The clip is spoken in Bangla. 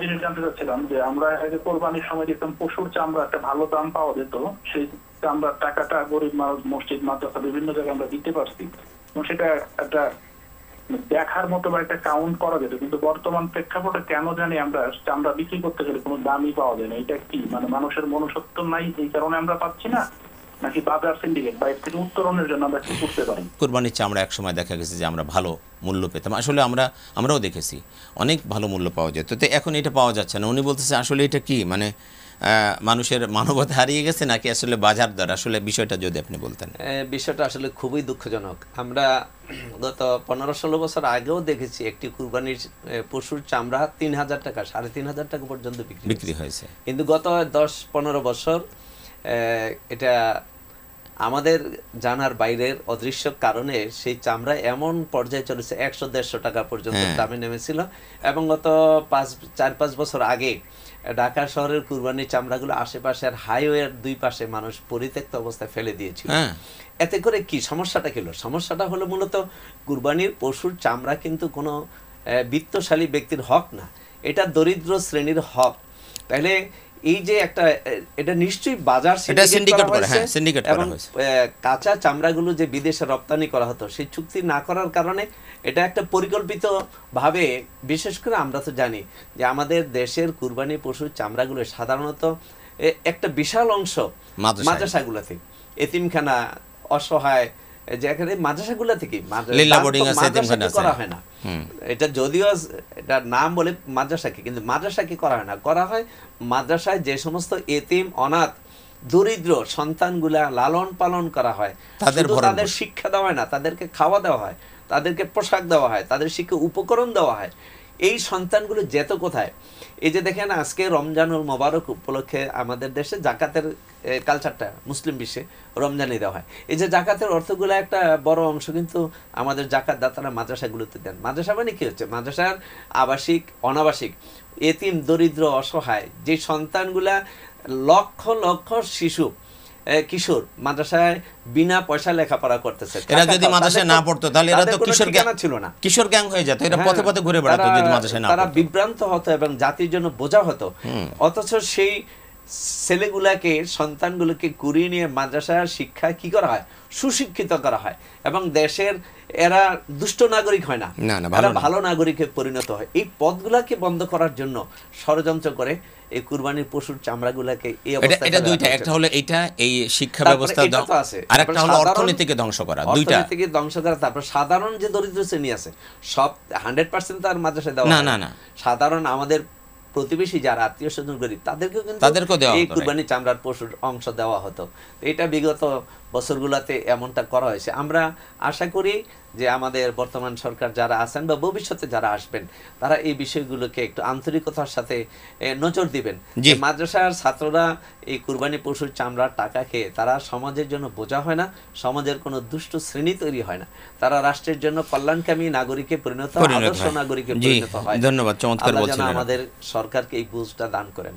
জিনিস জানতে চাচ্ছিলাম যে আমরা আগে কোরবানির সময় দেখতাম পশুর চামড়া একটা ভালো দাম পাওয়া যেত, সেই চামড়ার টাকাটা গরিব মানুষ, মসজিদ, মাদ্রাসা বিভিন্ন জায়গায় আমরা দিতে পারছি এবং সেটা একটা দেখার মতো বা একটা কাউন্ট করা যেত। কিন্তু বর্তমান প্রেক্ষাপটে কেন জানি আমরা চামড়া বিক্রি করতে গেলে কোনো দামই পাওয়া যায় না। এটা কি মানে মানুষের মনুষ্যত্ব নাই এই কারণে আমরা পাচ্ছি না, নাকি বাজার সিন্ডিকেট বা এর থেকে উত্তরণের জন্য আমরা কি করতে পারি? কোরবানির চামড়া এক সময় দেখা গেছে যে আমরা ভালো মূল্য পেতাম, আসলে আমরাও দেখেছি অনেক ভালো মূল্য পাওয়া যেত, তো এখন এটা পাওয়া যাচ্ছে না। উনি বলতেছে আসলে এটা কি মানে মানুষের মানবতা হারিয়ে গেছে নাকি আসলে বাজার দর, আসলে বিষয়টা যদি আপনি বলতেন। বিষয়টা আসলে খুবই দুঃখজনক। আমরা গত 15-16 বছর আগেও দেখেছি একটি কুরবানির পশুর চামড়া 3,000 টাকা, 3,500 টাকা পর্যন্ত বিক্রি হয়েছে। কিন্তু গত 10-15 বছর এটা আমাদের জানার বাইরের অদৃশ্য কারণে সেই চামড়া এমন পর্যায়ে চলেছে 100-150 টাকা পর্যন্ত দামে নেমেছিল। এবং গত 4-5 বছর আগে ঢাকা শহরের কুরবানির চামড়াগুলো আশেপাশের হাইওয়ের দুই পাশে মানুষ পরিত্যক্ত অবস্থায় ফেলে দিয়েছিল। এতে করে কি সমস্যাটা হলো? সমস্যাটা হলো মূলত কুরবানির পশুর চামড়া কিন্তু কোনো বিত্তশালী ব্যক্তির হক না, এটা দরিদ্র শ্রেণীর হক। তাহলে এই যে একটা এটা নিশ্চয়ই বাজার সিন্ডিকেট করা হয়েছে এবং কাঁচা চামড়াগুলো যে বিদেশে রপ্তানি করা হতো সেই চুক্তি না করার কারণে এটা একটা পরিকল্পিত ভাবে, বিশেষ করে আমরা তো জানি যে আমাদের দেশের কুরবানি পশুর চামড়াগুলো সাধারণত একটা বিশাল অংশ মাদ্রাসাগুলোতে, এতিমখানা, অসহায় যেখানে মাদ্রাসাগুলো থেকে করা হয় না। এটা যদিও এটা নাম বলে মাদ্রাসাকে, কিন্তু মাদ্রাসাকে করা হয় না, করা হয় মাদ্রাসায় যে সমস্ত এতিম অনাথ দরিদ্র সন্তানগুলা লালন পালন করা হয়, তাদের শিক্ষা দেওয়া হয় না, তাদেরকে খাওয়া দেওয়া হয়, তাদেরকে পোশাক দেওয়া হয়, তাদের শিক্ষা উপকরণ দেওয়া হয়। এই সন্তানগুলো যেত কোথায়? এই যে দেখেন আজকে রমজানুল মোবারক উপলক্ষে আমাদের দেশে জাকাতের কালচারটা মুসলিম বিশ্বে রমজানে দেওয়া হয়। এই যে জাকাতের অর্থগুলো একটা বড় অংশ কিন্তু আমাদের জাকাত দাতারা মাদ্রাসাগুলোতে দেন। মাদ্রাসা মানে কি হচ্ছে? মাদ্রাসার আবাসিক অনাবাসিক এতিম দরিদ্র অসহায় যে সন্তানগুলা লক্ষ লক্ষ শিশু কিশোর মাদ্রাসায় বিনা পয়সা লেখাপড়া করতেছে, এরা যদি মাদ্রাসায় না পড়তো তাহলে এরা তো কিশোর গ্যাং ছিল না, কিশোর গ্যাং হয়ে যেত, এরা পথে পথে ঘুরে বেড়াতো যদি মাদ্রাসায় না পড়তো। তারা বিভ্রান্ত হতো এবং জাতির জন্য বোঝা হতো। অথচ সেই ছেলেগুলাকে, সন্তানগুলোকে কুড়িয়ে নিয়ে মাদ্রাসার শিক্ষা কি করা হয়? সুশিক্ষিত করা হয় এবং দেশের এরা দুষ্ট নাগরিক হয় না, এরা ভালো নাগরিকে পরিণত হয়। এই পথগুলাকে বন্ধ করার জন্য ষড়যন্ত্র করে এই কুরবানির পশুর চামড়াগুলাকে এই অবস্থায়, এটা দুইটা, একটা হলো এটা এই শিক্ষা ব্যবস্থা আর একটা হলো অর্থনীতিকে ধ্বংস করা, দুইটা অর্থনীতিকে ধ্বংস করা। তারপর সাধারণ যে দরিদ্র শ্রেণী আছে সব 100% তার মাদ্রাসায় দেওয়া না, সাধারণ আমাদের প্রতিবেশী যারা আত্মীয় স্বজন গরিব তাদেরকেও কিন্তু এই কুরবানি চামড়ার পশুর অংশ দেওয়া হতো। এটা বিগত বছরগুলোতে এমনটা করা হয়েছে। আমরা আশা করি যে আমাদের বর্তমান সরকার যারা আছেন বা ভবিষ্যতে যারা আসবেন তারা এই বিষয়গুলোকে একটু আন্তরিকতার সাথে নজর দিবেন। যে মাদ্রাসার ছাত্ররা এই কুরবানি পশুর চামড়ার টাকা খেয়ে তারা সমাজের জন্য বোঝা হয় না, সমাজের কোনো দুষ্ট শ্রেণী তৈরি হয় না, তারা রাষ্ট্রের জন্য কল্যাণকামী নাগরিকে পরিণত হয়, আদর্শ নাগরিকে পরিণত হয়। ধন্যবাদ, চমৎকার বলছিলেন। আমাদের সরকারকে এই বুঝটা দান করেন।